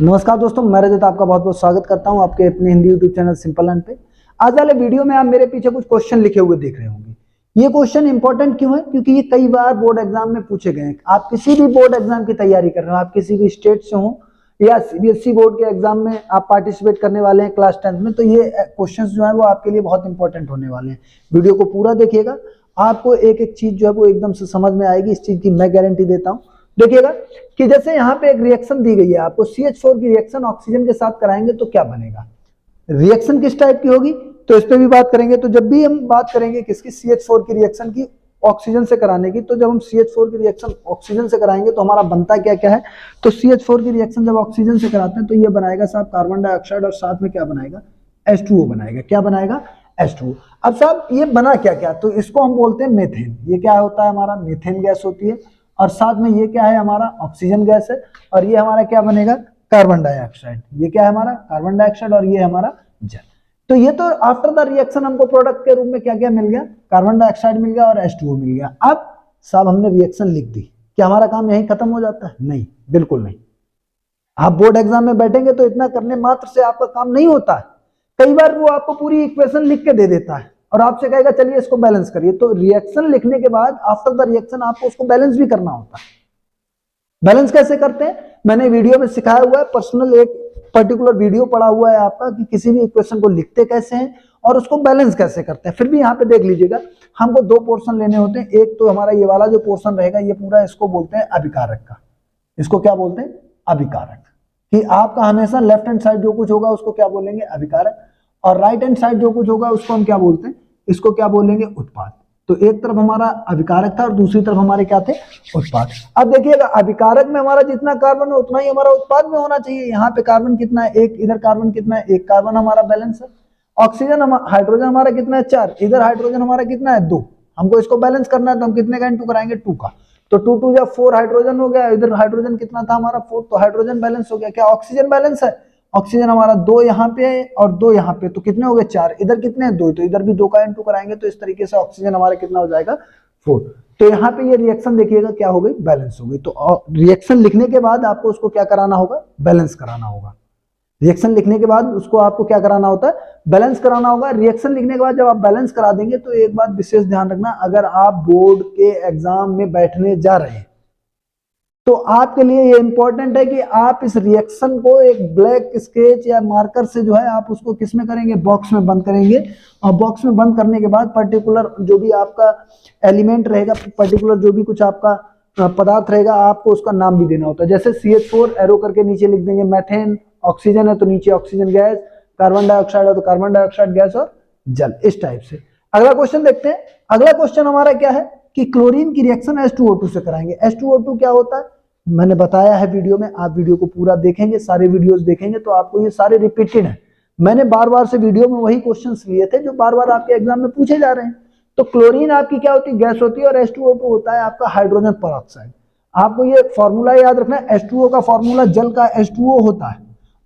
नमस्कार दोस्तों, मैं रजत आपका बहुत बहुत स्वागत करता हूं आपके अपने Hindi YouTube channel simple learn पे। आज वाले वीडियो में आप मेरे पीछे कुछ क्वेश्चन लिखे हुए देख रहे होंगे। ये क्वेश्चन इंपॉर्टेंट क्यों है? क्योंकि ये कई बार बोर्ड एग्जाम में पूछे गए हैं। आप किसी भी बोर्ड एग्जाम की तैयारी कर रहे हो, आप किसी भी स्टेट से हो या सीबीएसई बोर्ड के एग्जाम में आप पार्टिसिपेट करने वाले हैं क्लास 10 में, तो ये क्वेश्चन जो है वो आपके लिए बहुत इंपॉर्टेंट होने वाले हैं। वीडियो को पूरा देखिएगा, आपको एक एक चीज जो है वो एकदम से समझ में आएगी। इस चीज की मैं गारंटी देता हूँ। देखिएगा कि जैसे यहाँ पे एक रिएक्शन दी गई है आपको, CH4 की रिएक्शन ऑक्सीजन के साथ कराएंगे तो क्या बनेगा, रिएक्शन किस टाइप की होगी, तो इस पे भी बात करेंगे। तो जब भी हम बात करेंगे किसकी, CH4 की रिएक्शन की ऑक्सीजन से कराने की, तो जब हम CH4 की रिएक्शन ऑक्सीजन से कराएंगे तो हमारा बनता क्या क्या है। तो CH4 की रिएक्शन जब ऑक्सीजन से कराते हैं तो ये बनाएगा साहब कार्बन डाइऑक्साइड और साथ में क्या बनाएगा, H2O बनाएगा। क्या बनाएगा, H2O। अब साहब ये बना क्या क्या, तो इसको हम बोलते हैं मेथेन। ये क्या होता है, हमारा मेथेन गैस होती है। और साथ में ये क्या है, हमारा ऑक्सीजन गैस है। और ये हमारा क्या बनेगा, कार्बन डाइऑक्साइड। ये क्या है हमारा कार्बन डाइऑक्साइड और ये हमारा जल। तो ये तो आफ्टर द रिएक्शन हमको प्रोडक्ट के रूप में क्या क्या मिल गया, कार्बन डाइऑक्साइड मिल गया और H2O मिल गया। अब साहब हमने रिएक्शन लिख दी, क्या हमारा काम यहीं खत्म हो जाता है? नहीं, बिल्कुल नहीं। आप बोर्ड एग्जाम में बैठेंगे तो इतना करने मात्र से आपका काम नहीं होता है। कई बार वो आपको पूरी इक्वेशन लिख के दे देता है और आपसे कहेगा चलिए इसको बैलेंस करिए। तो रिएक्शन लिखने के बाद आफ्टर द रिएक्शन आपको उसको बैलेंस भी करना होता है। बैलेंस कैसे करते हैं मैंने वीडियो में सिखाया हुआ है। पर्सनल एक पर्टिकुलर वीडियो पड़ा हुआ है आपका कि किसी भी इक्वेशन को लिखते कैसे हैं और उसको बैलेंस कैसे करते हैं। फिर भी यहाँ पे देख लीजिएगा, हमको दो पोर्शन लेने होते हैं। एक तो हमारा ये वाला जो पोर्शन रहेगा, ये पूरा इसको बोलते हैं अभिकारक का। इसको क्या बोलते हैं, अभिकारक। कि आपका हमेशा लेफ्ट हैंड साइड जो कुछ होगा उसको क्या बोलेंगे, अभिकारक। और राइट हैंड साइड जो कुछ होगा उसको हम क्या बोलते हैं, इसको क्या बोलेंगे, उत्पाद। तो एक तरफ हमारा अभिकारक था और दूसरी तरफ हमारे क्या थे, उत्पाद। अब देखिएगा अभिकारक में हमारा जितना कार्बन है उतना ही हमारा उत्पाद में होना चाहिए। यहाँ पे कार्बन कितना है, एक। इधर कार्बन कितना है, एक। कार्बन हमारा बैलेंस है। ऑक्सीजन हाइड्रोजन हमारा कितना है, 4। इधर हाइड्रोजन हमारा कितना है, 2। हमको इसको बैलेंस करना है तो हम कितने का इंटू कराएंगे, 2 का। तो 2 2 या 4 हाइड्रोजन हो गया। इधर हाइड्रोजन कितना था हमारा, 4। तो हाइड्रोजन बैलेंस हो गया। क्या ऑक्सीजन बैलेंस है, ऑक्सीजन हमारा 2 यहाँ पे है और 2 यहाँ पे। तो कितने हो गए, 4। इधर कितने हैं, 2। तो इधर भी 2 का इंटू कराएंगे तो इस तरीके से ऑक्सीजन हमारा कितना हो जाएगा, 4। तो यहाँ पे ये रिएक्शन देखिएगा क्या हो गई, बैलेंस हो गई। तो रिएक्शन लिखने के बाद आपको उसको क्या कराना होगा, बैलेंस कराना होगा। रिएक्शन लिखने के बाद उसको आपको क्या कराना होता है, बैलेंस कराना होगा। रिएक्शन लिखने के बाद जब आप बैलेंस करा देंगे तो एक बात विशेष ध्यान रखना, अगर आप बोर्ड के एग्जाम में बैठने जा रहे हैं तो आपके लिए ये इंपॉर्टेंट है कि आप इस रिएक्शन को एक ब्लैक स्केच या मार्कर से जो है आप उसको किस में करेंगे, बॉक्स में बंद करेंगे। और बॉक्स में बंद करने के बाद पर्टिकुलर जो भी आपका एलिमेंट रहेगा, पर्टिकुलर जो भी कुछ आपका पदार्थ रहेगा, आपको उसका नाम भी देना होता है। जैसे CH4 एरो करके नीचे लिख देंगे, मैथेन ऑक्सीजन है तो नीचे ऑक्सीजन गैस, कार्बन डाइऑक्साइड है तो कार्बन डाइऑक्साइड गैस और जल, इस टाइप से। अगला क्वेश्चन देखते हैं। अगला क्वेश्चन हमारा क्या है कि क्लोरीन की रिएक्शन H2O2 से कराएंगे। H2O2 क्या होता है मैंने बताया है वीडियो में। आप वीडियो को पूरा देखेंगे, सारे वीडियोस देखेंगे तो आपको ये सारे रिपीटेड है। मैंने बार बार से वीडियो में वही क्वेश्चंस लिए थे जो बार बार आपके एग्जाम में पूछे जा रहे हैं। तो क्लोरीन आपकी क्या होती है, गैस होती है और H2O2 होता है आपका हाइड्रोजन परऑक्साइड। आपको ये फॉर्मूला याद रखना है, H2O का फॉर्मूला जल का H2O होता है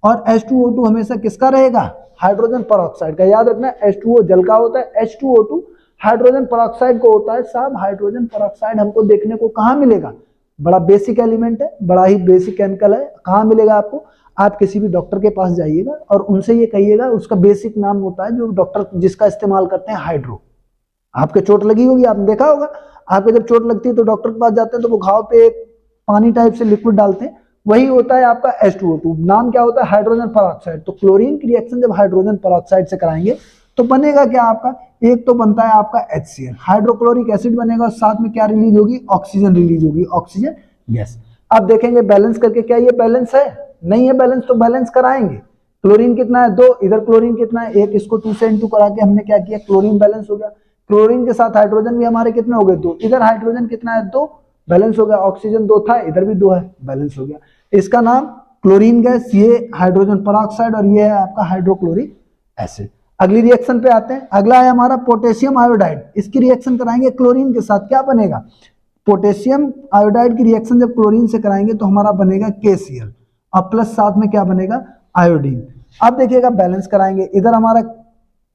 और H2O2 हमेशा किसका रहेगा, हाइड्रोजन परऑक्साइड का। याद रखना है H2O जल का होता है, H2O2 हाइड्रोजन परऑक्साइड को होता है। साहब हाइड्रोजन परऑक्साइड हमको देखने को कहाँ मिलेगा, बड़ा बेसिक एलिमेंट है, बड़ा ही बेसिक केमिकल है। कहाँ मिलेगा आपको, आप किसी भी डॉक्टर के पास जाइएगा और उनसे ये कहिएगा, उसका बेसिक नाम होता है जो डॉक्टर जिसका इस्तेमाल करते हैं, हाइड्रो। आपके चोट लगी होगी, आपने देखा होगा, आपको जब चोट लगती है तो डॉक्टर के पास जाते हैं तो वो घाव पे एक पानी टाइप से लिक्विड डालते हैं, वही होता है आपका H2O2। नाम क्या होता है, हाइड्रोजन परऑक्साइड। तो क्लोरीन की रिएक्शन जब हाइड्रोजन परऑक्साइड से कराएंगे तो बनेगा क्या आपका, एक तो बनता है आपका HCl, हाइड्रोक्लोरिक एसिड बनेगा और साथ में क्या रिलीज होगी, ऑक्सीजन रिलीज होगी, ऑक्सीजन गैस। अब देखेंगे बैलेंस करके, क्या ये बैलेंस है, नहीं है बैलेंस, तो बैलेंस कराएंगे। क्लोरीन कितना है, 2। इधर क्लोरीन कितना है, 1। इसको 2 से इंटू करा के हमने क्या किया, क्लोरीन बैलेंस हो गया। क्लोरीन के साथ हाइड्रोजन भी हमारे कितने हो गए, 2। इधर हाइड्रोजन कितना है, 2, बैलेंस हो गया। ऑक्सीजन 2 था, इधर भी 2 है, बैलेंस हो गया। इसका नाम क्लोरीन गैस, ये हाइड्रोजन परऑक्साइड और ये है आपका हाइड्रोक्लोरिक एसिड। अगली रिएक्शन पे आते हैं। अगला है हमारा पोटेशियम आयोडाइड। इसकी रिएक्शन कराएंगे क्लोरीन के साथ, क्या बनेगा, पोटेशियम आयोडाइड की रिएक्शन जब क्लोरीन से कराएंगे तो हमारा बनेगा KCl और प्लस साथ में क्या बनेगा, आयोडीन। अब देखिएगा बैलेंस कराएंगे, इधर हमारा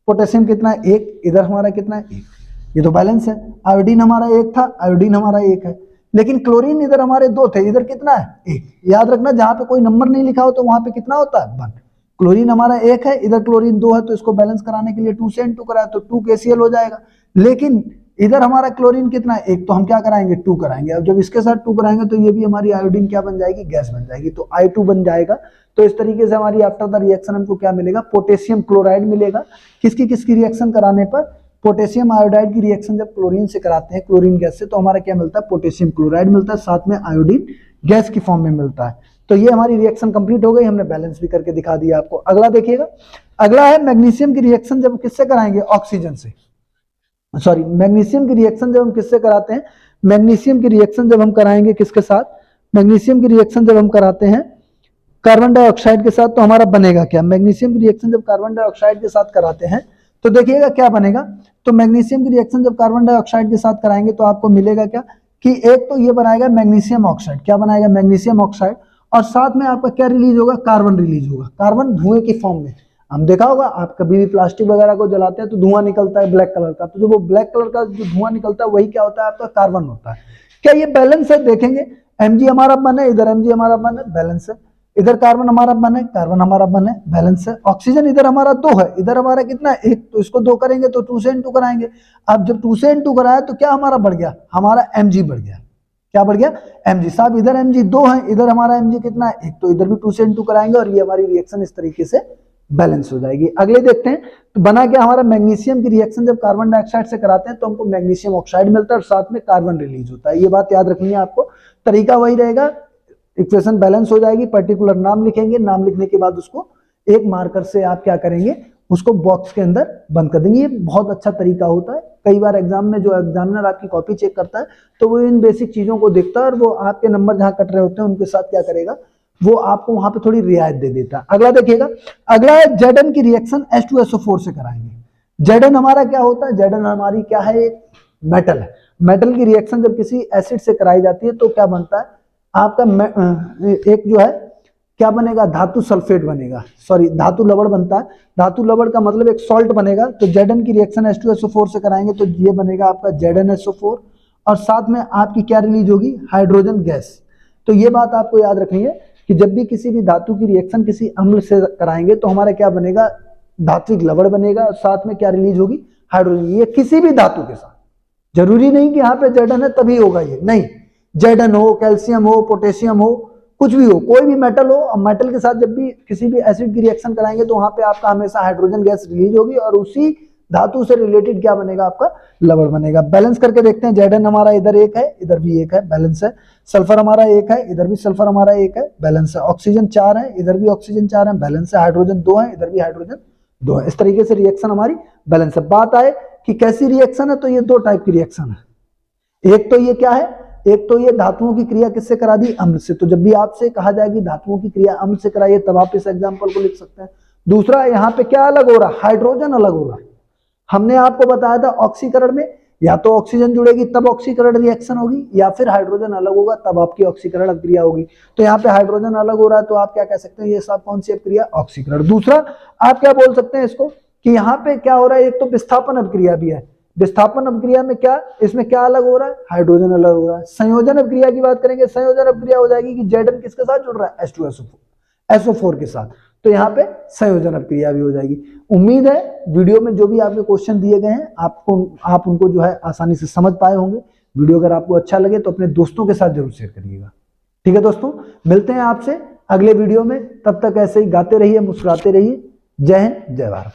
पोटेशियम कितना है, 1। इधर हमारा कितना है, 1। ये तो बैलेंस है। आयोडीन हमारा 1 था, आयोडीन हमारा 1 है। लेकिन क्लोरीन इधर हमारे 2 थे, इधर कितना है 1। याद रखना जहां पे कोई नंबर नहीं लिखा हो तो वहां पे कितना होता है 1। क्लोरीन हमारा 1 है, इधर क्लोरीन 2 है, तो इसको बैलेंस कराने के लिए 2 से N2 कराया तो 2 KCl हो जाएगा। लेकिन इधर हमारा क्लोरीन कितना है 1, तो हम क्या कराएंगे 2 कराएंगे। अब जब इसके साथ 2 कराएंगे तो ये भी हमारी आयोडीन क्या बन जाएगी, गैस बन जाएगी, तो I2 बन जाएगा। तो इस तरीके से हमारी आफ्टर द रिएक्शन हमको क्या मिलेगा, पोटेशियम क्लोराइड मिलेगा। किसकी किसकी रिएक्शन कराने पर, पोटेशियम आयोडाइड की रिएक्शन जब क्लोरीन से कराते हैं, क्लोरीन गैस से, तो हमारा क्या मिलता है, पोटेशियम क्लोराइड मिलता है, साथ में आयोडीन गैस की फॉर्म में मिलता है। तो ये हमारी रिएक्शन कंप्लीट हो गई, हमने बैलेंस भी करके दिखा दिया आपको। अगला देखिएगा, अगला है मैग्नीशियम की रिएक्शन जब किससे कराएंगे, ऑक्सीजन से। सॉरी, मैग्नीशियम की रिएक्शन जब हम किससे कराते हैं, मैग्नीशियम की रिएक्शन जब हम कराएंगे किसके साथ, मैग्नीशियम की रिएक्शन जब हम कराते हैं कार्बन डाइऑक्साइड के साथ, तो हमारा बनेगा क्या, मैग्नीशियम की रिएक्शन जब कार्बन डाइऑक्साइड के साथ कराते हैं तो देखिएगा क्या बनेगा। तो मैग्नीशियम की रिएक्शन जब कार्बन डाइऑक्साइड के साथ कराएंगे तो आपको मिलेगा क्या कि एक तो ये बनाएगा मैग्नीशियम ऑक्साइड, क्या बनाएगा, मैग्नीशियम ऑक्साइड, और साथ में आपका क्या रिलीज होगा, कार्बन रिलीज होगा। कार्बन धुएं की फॉर्म में, हम देखा होगा आप कभी भी प्लास्टिक वगैरह को जलाते हैं तो धुआं निकलता है ब्लैक कलर का, तो जो वो ब्लैक कलर का जो धुआं निकलता है वही क्या होता है, आपका कार्बन होता है। क्या ये बैलेंस है, देखेंगे Mg हमारा बन है, इधर Mg हमारा बन है, बैलेंस है। इधर कार्बन हमारा बन है, कार्बन हमारा बन है, बैलेंस है। ऑक्सीजन इधर हमारा 2 है, इधर हमारा कितना है 1, तो इसको 2 करेंगे तो 2 से N2 कराएंगे। अब जब 2 से N2 कराया तो क्या हमारा बढ़ गया, हमारा Mg बढ़ गया। क्या बढ़ गया, Mg। साहब इधर Mg 2 है, इधर हमारा Mg कितना है 1, तो इधर भी 2 से N2 कराएंगे और ये हमारी रिएक्शन इस तरीके से बैलेंस हो जाएगी। अगले देखते हैं, तो बना क्या हमारा, मैग्नीशियम की रिएक्शन जब कार्बन डाइऑक्साइड से कराते हैं तो हमको मैग्नीशियम ऑक्साइड मिलता है और साथ में कार्बन रिलीज होता है। ये बात याद रखनी है आपको, तरीका वही रहेगा, इक्वेशन बैलेंस हो जाएगी, पर्टिकुलर नाम लिखेंगे, नाम लिखने के बाद उसको एक मार्कर से आप क्या करेंगे, उसको बॉक्स के अंदर बंद कर देंगे। ये बहुत अच्छा तरीका होता है। कई बार एग्जाम में जो एग्जामिनर आपकी कॉपी चेक करता है तो वो इन बेसिक चीजों को देखता है और वो आपके नंबर जहां कट रहे होते हैं उनके साथ क्या करेगा, वो आपको वहां पे थोड़ी रियायत दे देता है। अगला देखिएगा, अगला है Zn की रिएक्शन H2SO4 से कराएंगे। Zn हमारा क्या होता है, Zn हमारी क्या है, एक मेटल है। मेटल की रिएक्शन जब किसी एसिड से कराई जाती है तो क्या बनता है आपका, एक जो है क्या बनेगा, धातु सल्फेट बनेगा, सॉरी धातु लवण बनता है। धातु लवण का मतलब एक सॉल्ट बनेगा। तो Zn की रिएक्शन H2SO4 से कराएंगे तो ये बनेगा आपका ZnSO4 और साथ में आपकी क्या रिलीज होगी, हाइड्रोजन गैस। तो ये बात आपको याद रखनी है कि जब भी किसी भी धातु की रिएक्शन किसी अम्ल से कराएंगे तो हमारा क्या बनेगा, धात्विक लवण बनेगा और साथ में क्या रिलीज होगी, हाइड्रोजन। ये किसी भी धातु के साथ, जरूरी नहीं कि यहाँ पे Zn है तभी होगा, ये नहीं, Zn हो, कैल्शियम हो, पोटेशियम हो, कुछ भी हो, कोई भी मेटल हो, और मेटल के साथ जब भी किसी भी एसिड की रिएक्शन कराएंगे तो वहां पे आपका हमेशा हाइड्रोजन गैस रिलीज होगी और उसी धातु से रिलेटेड क्या बनेगा, आपका लवण बनेगा। बैलेंस करके देखते हैं, Zn हमारा इधर 1 है, इधर भी 1 है, बैलेंस है। सल्फर हमारा 1 है, इधर भी सल्फर हमारा 1 है, बैलेंस है। ऑक्सीजन 4 है, इधर भी ऑक्सीजन 4 है, बैलेंस है। हाइड्रोजन 2 है, इधर भी हाइड्रोजन 2 है। इस तरीके से रिएक्शन हमारी बैलेंस है। बात आए कि कैसी रिएक्शन है, तो ये 2 टाइप की रिएक्शन है। एक तो ये क्या है, एक तो ये धातुओं की क्रिया किससे करा दी, अम्ल से। तो जब भी आपसे कहा जाए कि धातुओं की क्रिया अम्ल से कराइए तब आप इस एग्जांपल को लिख सकते हैं। दूसरा, यहाँ पे क्या अलग हो रहा है, हाइड्रोजन अलग हो रहा है। हमने आपको बताया था ऑक्सीकरण में या तो ऑक्सीजन जुड़ेगी तब ऑक्सीकरण रिएक्शन होगी, या फिर हाइड्रोजन अलग होगा तब आपकी ऑक्सीकरण क्रिया होगी। तो यहाँ पे हाइड्रोजन अलग हो रहा है तो आप क्या कह सकते हैं, ये सब कौन सी क्रिया, ऑक्सीकरण। दूसरा, आप क्या बोल सकते हैं इसको कि यहाँ पे क्या हो रहा है, एक तो विस्थापन अपक्रिया भी है। विस्थापन अपक्रिया में क्या, इसमें क्या अलग हो रहा है, हाइड्रोजन अलग हो रहा है। संयोजन अपक्रिया की बात करेंगे, संयोजन अपक्रिया हो जाएगी कि Zn किसके साथ जुड़ रहा है, H2SO4 के साथ। तो यहाँ पे संयोजन अपक्रिया भी हो जाएगी। उम्मीद है वीडियो में जो भी आपके क्वेश्चन दिए गए हैं आप उनको जो है आसानी से समझ पाए होंगे। वीडियो अगर आपको अच्छा लगे तो अपने दोस्तों के साथ जरूर शेयर करिएगा। ठीक है दोस्तों, मिलते हैं आपसे अगले वीडियो में। तब तक ऐसे ही गाते रहिए, मुस्कुराते रहिए। जय हिंद, जय भारत।